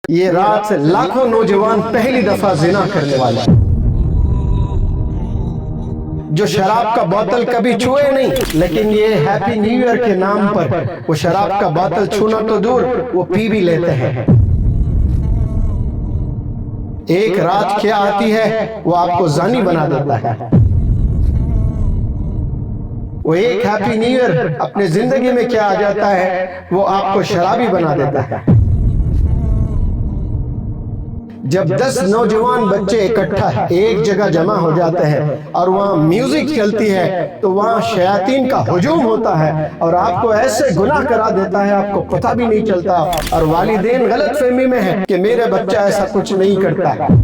یہ رات سے لاکھوں نوجوان پہلی دفعہ زنا کرنے والے ہیں، جو شراب کا بوتل کبھی چھوئے نہیں، لیکن یہ ہیپی نیو ایئر کے نام پر وہ شراب کا بوتل چھونا تو دور، وہ پی بھی لیتے ہیں۔ ایک رات کیا آتی ہے وہ آپ کو زانی بنا دیتا ہے۔ وہ ایک ہیپی نیو ایئر اپنے زندگی میں کیا آ جاتا ہے وہ آپ کو شرابی بنا دیتا ہے۔ جب 10 نوجوان بچے اکٹھا ایک جگہ جمع ہو جاتے ہیں اور وہاں میوزک چلتی ہے تو وہاں شیاطین کا ہجوم ہوتا ہے اور آپ کو ایسے گناہ کرا دیتا ہے، آپ کو پتہ بھی نہیں چلتا، اور والدین غلط فہمی میں ہیں کہ میرے بچہ ایسا کچھ نہیں کرتا ہے۔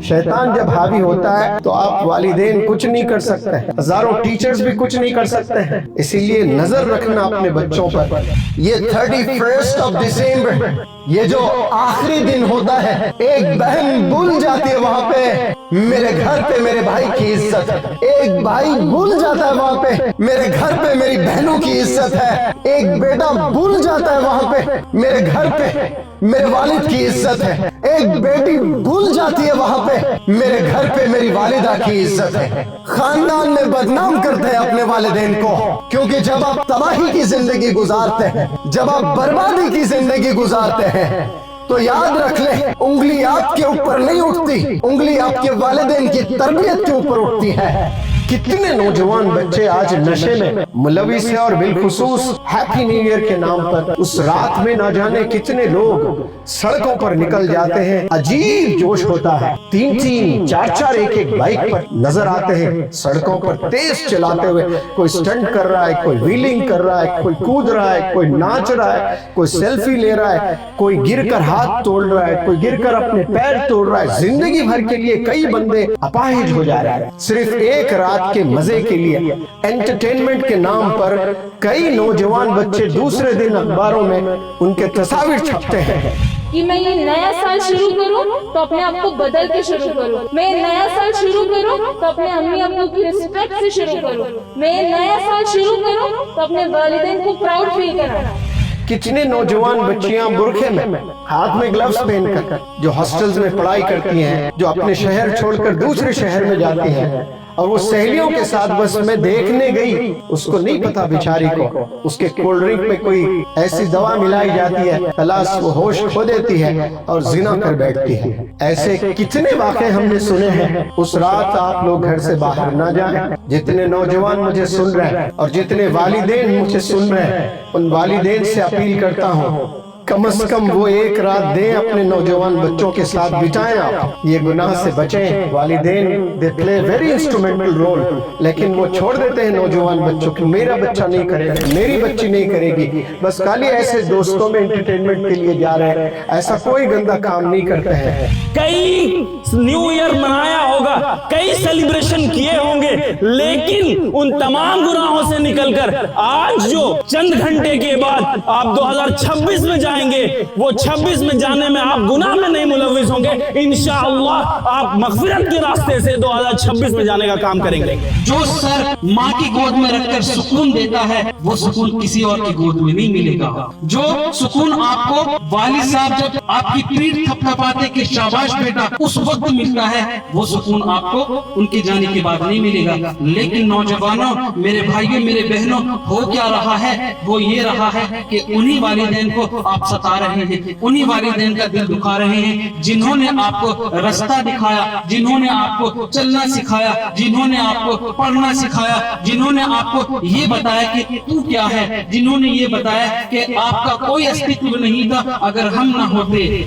شیطان جب حاوی ہوتا ہے تو آپ والدین کچھ نہیں کر سکتے، ہزاروں ٹیچرز بھی کچھ نہیں کر سکتے ہیں، اسی لیے نظر رکھنا اپنے بچوں پر۔ یہ 31 دسمبر، یہ جو آخری دن ہوتا ہے، ایک بہن بھول جاتی ہے وہاں پہ میرے گھر پہ میرے بھائی کی عزت ہے، ایک بھائی بھول جاتا ہے وہاں پہ میرے گھر پہ میری بہنوں کی عزت ہے، ایک بیٹا بھول جاتا ہے وہاں پہ میرے گھر پہ میرے والد کی عزت ہے، ایک بیٹی بھول جاتی ہے وہاں پہ میرے گھر پہ میری والدہ کی عزت ہے۔ خاندان میں بدنام کرتے ہیں اپنے والدین کو، کیونکہ جب آپ تباہی کی زندگی گزارتے ہیں، جب آپ بربادی کی زندگی گزارتے ہیں تو یاد رکھ لیں، انگلی آپ کے اوپر نہیں اٹھتی، انگلی آپ کے والدین کی تربیت کے اوپر اٹھتی ہے۔ کتنے نوجوان بچے آج نشے میں ملوث ہیں، اور بالخصوص ہیپی نیو ایئر کے نام پر اس رات میں نہ جانے کتنے لوگ سڑکوں پر نکل جاتے ہیں۔ عجیب جوش ہوتا ہے، 3 4 ایک بائک پر نظر آتے ہیں سڑکوں پر تیز چلاتے ہوئے، کوئی سٹنٹ کر رہا ہے، کوئی ویلنگ کر رہا ہے، کوئی کود رہا ہے، کوئی ناچ رہا ہے، کوئی سیلفی لے رہا ہے، کوئی گر کر ہاتھ توڑ رہا ہے، کوئی گر کر اپنے پیر توڑ رہا ہے۔ زندگی بھر کے لیے کئی بندے اپاہج ہو جا رہے ہیں، صرف ایک رات کے مزے کے لیے، انٹرٹینمنٹ کے نام پر کئی نوجوان بچے دوسرے دن اخباروں میں ان کے تصاویر چھپتے ہیں کہ میں یہ نیا سال شروع کروں تو اپنے آپ کو بدل کے شروع کروں، میں نیا سال شروع کروں تو اپنے امی ابو کی رسپیکٹ سے شروع کروں، میں نیا سال شروع کروں تو اپنے والدین کو پراؤڈ فیل کراؤں۔ کتنے نوجوان بچیاں برقعے میں، ہاتھ میں گلوز پہن کر، جو ہاسٹلز میں پڑھائی کرتی ہیں، جو اپنے شہر چھوڑ کر دوسرے شہر میں جاتی ہیں، اور وہ سہیلیوں کے ساتھ بس میں دیکھنے گئی، اس کو نہیں پتا بیچاری کو اس کے کولڈ ڈرنک میں کوئی ایسی دوا ملائی جاتی ہے، خلاص وہ ہوش کھو دیتی ہے اور زنا کر بیٹھتی ہے۔ ایسے کتنے واقعے ہم نے سنے ہیں۔ اس رات آپ لوگ گھر سے باہر نہ جائیں۔ جتنے نوجوان مجھے سن رہے ہیں اور جتنے والدین مجھے سن رہے ہیں، ان والدین سے اپیل کرتا ہوں، کم از کم وہ ایک رات دیں اپنے نوجوان بچوں کے ساتھ بتائیں، آپ یہ گناہ سے بچیں۔ والدین دے پلے ویری انسٹرومنٹل رول، لیکن وہ چھوڑ دیتے ہیں نوجوان بچوں کو، میرا بچہ نہیں کرے گا، میری بچی نہیں کرے گی، بس خالی ایسے دوستوں میں انٹرٹینمنٹ کے لیے جا رہے ہیں، ایسا کوئی گندا کام نہیں کرتے ہیں۔ کئی نیو ایئر منایا ہوگا، کئی سیلیبریشن کیے ہوں گے، لیکن ان تمام گناہوں سے نکل کر آج جو چند گھنٹے کے بعد آپ 2026 میں جائیں گے، وہ 26 میں جانے میں آپ گناہ میں نہیں ملوث ہوں گے، انشاءاللہ آپ مغفرت کے راستے سے 2026 میں جانے کا کام کریں گے۔ جو سر ماں کی گود میں رکھ کر سکون دیتا ہے وہ سکون کسی اور کی گود میں نہیں ملے گا۔ جو سکون آپ کو والد صاحب جب آپ کی پیٹھ تھپتھپاتے کہ شاباش بیٹا اس وقت ملتا ہے، وہ سکون آپ کو ان کے جانے کے بعد نہیں ملے گا۔ لیکن نوجوانوں، میرے بھائیوں، میرے بہنوں، ہو کیا رہا ہے؟ وہ یہ رہا ہے کہ انہی والدین کو آپ ستا رہے ہیں، انہی والدین کا دل دکھا رہے ہیں جنہوں نے آپ کو رستہ دکھایا، جنہوں نے آپ کو چلنا سکھایا، جنہوں نے آپ کو پڑھنا سکھایا، جنہوں نے آپ کو یہ بتایا کہ تو کیا ہے، جنہوں نے یہ بتایا کہ آپ کا کوئی استعمال نہیں تھا اگر ہم نہ ہوتے۔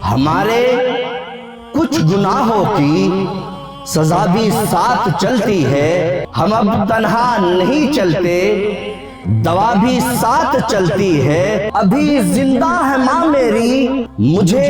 ہمارے کچھ گناہوں کی سزا بھی ساتھ چلتی ہے، ہم اب تنہا نہیں چلتے، دوا بھی ساتھ چلتی ہے۔ ابھی زندہ ہے ماں میری، مجھے